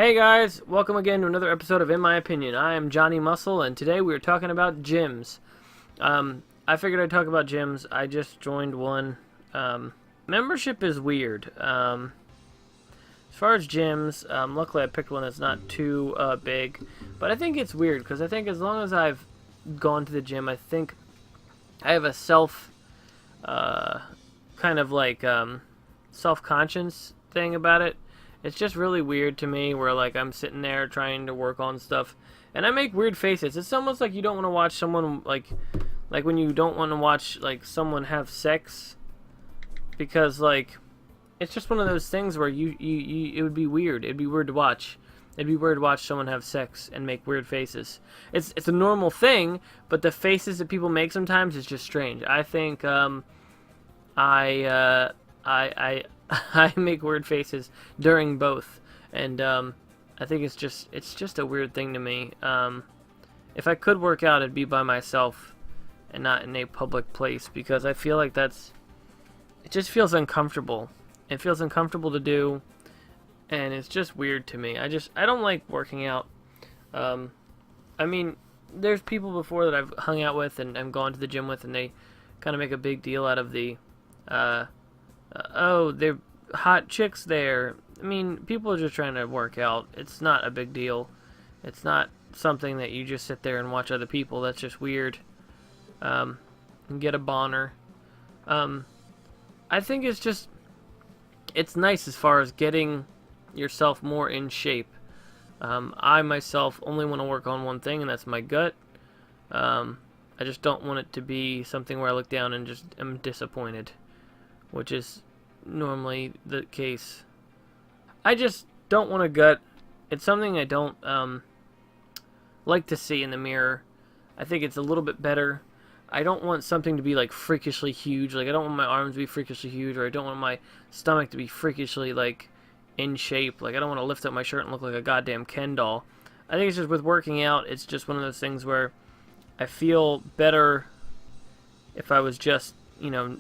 Hey guys, welcome again to another episode of In My Opinion. I am Johnny Muscle, and today we are talking about gyms. I figured I'd talk about gyms. I just joined one. Membership is weird. As far as gyms, luckily I picked one that's not too big, but I think it's weird because I think as long as I've gone to the gym, I think I have a kind of like self-conscious thing about it. It's just really weird to me where, like, I'm sitting there trying to work on stuff, and I make weird faces. It's almost like you don't want to watch someone, like when you don't want to watch, like, someone have sex, because, like, it's just one of those things where it would be weird. It'd be weird to watch. It'd be weird to watch someone have sex and make weird faces. It's a normal thing, but the faces that people make sometimes is just strange. I think, I make weird faces during both, and I think it's just a weird thing to me. If I could work out, it'd be by myself and not in a public place, because I feel like it just feels uncomfortable. It feels uncomfortable to do, and it's just weird to me. I don't like working out. I mean, there's people before that I've hung out with and gone to the gym with, and they kind of make a big deal out of the oh, they're hot chicks there. I mean, people are just trying to work out. It's not a big deal. It's not something that you just sit there and watch other people. That's just weird. And get a boner. I think it's nice as far as getting yourself more in shape. I myself only want to work on one thing, and that's my gut. I just don't want it to be something where I look down and just am disappointed, which is normally the case. I just don't want a gut. It's something I don't like to see in the mirror. I think it's a little bit better. I don't want something to be like freakishly huge. Like, I don't want my arms to be freakishly huge, or I don't want my stomach to be freakishly like in shape. Like, I don't want to lift up my shirt and look like a goddamn Ken doll. I think it's just with working out, it's just one of those things where I feel better if I was just, you know,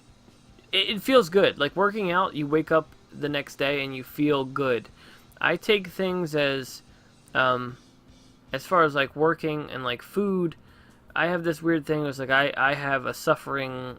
it feels good. Like, working out, you wake up the next day and you feel good. I take things as far as like working and like food, I have this weird thing. It's like I have a suffering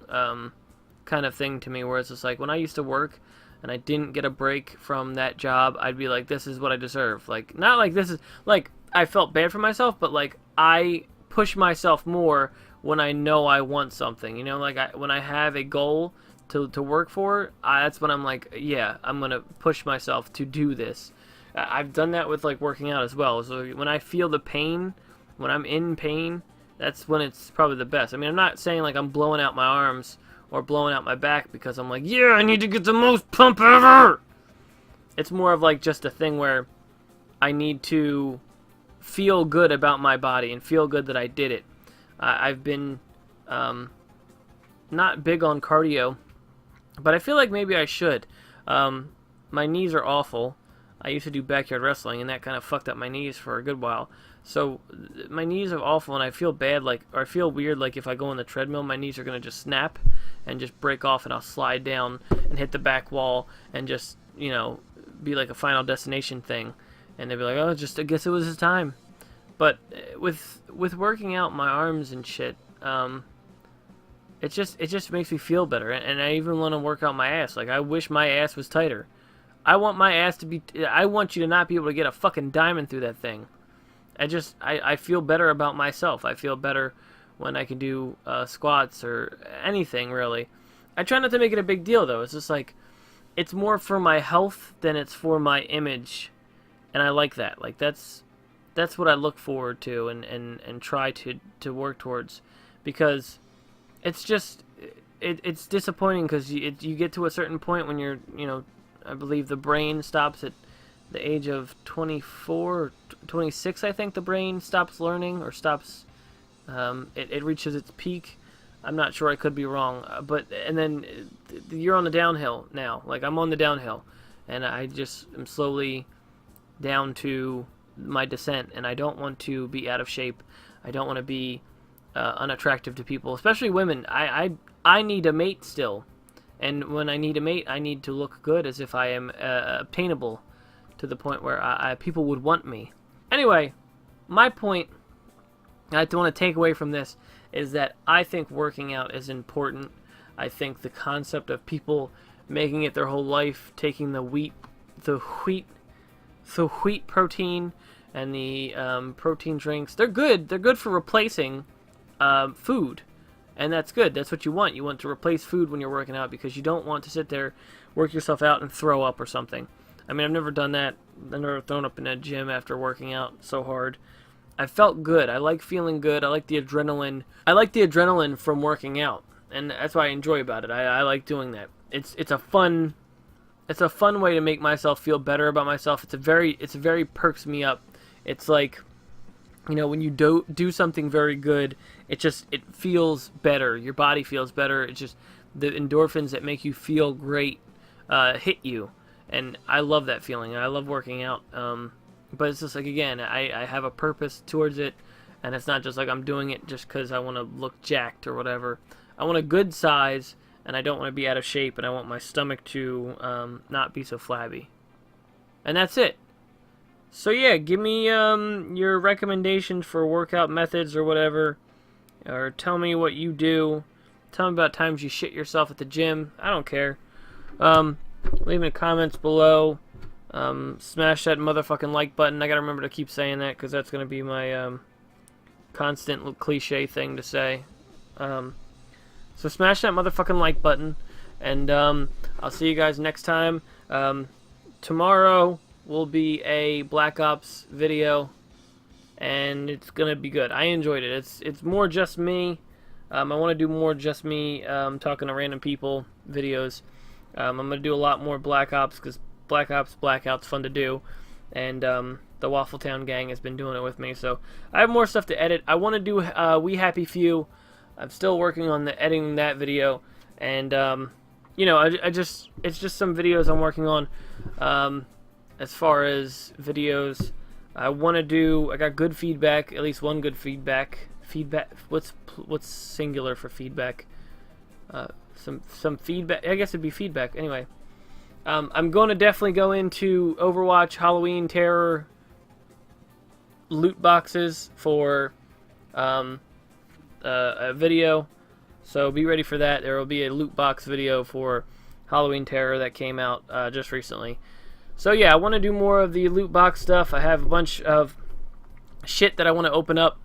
kind of thing to me, where it's just like when I used to work and I didn't get a break from that job, I'd be like, this is what I deserve. Like, not like this is like I felt bad for myself, but like I push myself more when I know I want something. You know, like when I have a goal to work for, that's when I'm like, yeah, I'm gonna push myself to do this. I've done that with like working out as well. So when I feel the pain, when I'm in pain, that's when it's probably the best. I mean, I'm not saying like I'm blowing out my arms or blowing out my back because I'm like, yeah, I need to get the most pump ever. It's more of like just a thing where I need to feel good about my body and feel good that I did it. I've been not big on cardio, but I feel like maybe I should. My knees are awful. I used to do backyard wrestling, and that kind of fucked up my knees for a good while. So my knees are awful, and I feel bad, like, or I feel weird, like if I go on the treadmill, my knees are going to just snap and just break off, and I'll slide down and hit the back wall and just, you know, be like a Final Destination thing. And they'd be like, oh, I guess it was his time. But with working out my arms and shit, it just makes me feel better, and I even want to work out my ass. Like, I wish my ass was tighter. I want my ass to be. I want you to not be able to get a fucking diamond through that thing. I feel better about myself. I feel better when I can do squats or anything really. I try not to make it a big deal though. It's just like it's more for my health than it's for my image, and I like that. Like that's what I look forward to and try to work towards, because it's just it's disappointing because you get to a certain point when you're, you know, I believe the brain stops at the age of 24 or 26. I think the brain stops learning or stops. It reaches its peak. I'm not sure. I could be wrong. And then you're on the downhill now. Like, I'm on the downhill, and I just am slowly down to my descent. And I don't want to be out of shape. I don't want to be unattractive to people, especially women. I need a mate still. And when I need a mate, I need to look good as if I am obtainable to the point where people would want me. Anyway, my point I want to take away from this is that I think working out is important. I think the concept of people making it their whole life, taking the wheat protein and the protein drinks, they're good. They're good for replacing food, and that's good. That's what you want. You want to replace food when you're working out because you don't want to sit there, work yourself out, and throw up or something. I mean, I've never done that. I've never thrown up in a gym after working out so hard. I felt good. I like feeling good. I like the adrenaline. I like the adrenaline from working out, and that's what I enjoy about it. I like doing that. It's a fun way to make myself feel better about myself. It's a very perks me up. It's like, you know, when you do something very good, it feels better. Your body feels better. It's just the endorphins that make you feel great hit you, and I love that feeling. I love working out. But it's just like, again, I have a purpose towards it, and it's not just like I'm doing it just because I want to look jacked or whatever. I want a good size, and I don't want to be out of shape, and I want my stomach to not be so flabby. And that's it. So yeah, give me your recommendations for workout methods or whatever, or tell me what you do. Tell me about times you shit yourself at the gym. I don't care. Leave me comments below. Smash that motherfucking like button. I gotta remember to keep saying that because that's gonna be my constant cliche thing to say. So smash that motherfucking like button, and I'll see you guys next time. Tomorrow will be a Black Ops video, and it's gonna be good. I enjoyed it. It's more just me. I want to do more just me talking to random people videos. I'm gonna do a lot more Black Ops because Black Ops Blackout's fun to do, and the Waffletown gang has been doing it with me, so I have more stuff to edit. I want to do We Happy Few. I'm still working on editing that video, and you know, it's just some videos I'm working on. As far as videos, I got good feedback, at least one good feedback. What's singular for feedback? Some feedback. I guess it'd be feedback. Anyway. I'm going to definitely go into Overwatch Halloween Terror loot boxes for a video, so be ready for that. There will be a loot box video for Halloween Terror that came out just recently. So yeah, I want to do more of the loot box stuff. I have a bunch of shit that I want to open up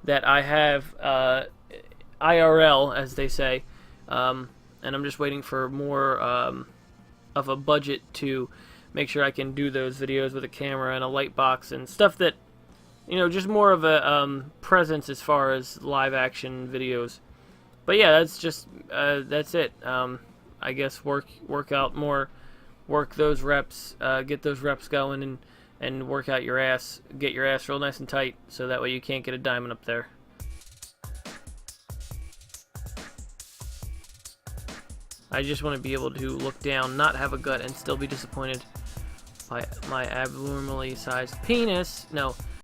that I have IRL, as they say, and I'm just waiting for more of a budget to make sure I can do those videos with a camera and a light box and stuff that, you know, just more of a presence as far as live action videos. But yeah, that's it. I guess work out more, work those reps, get those reps going, and work out your ass, get your ass real nice and tight, so that way you can't get a diamond up there. I just want to be able to look down, not have a gut, and still be disappointed by my abnormally sized penis. No,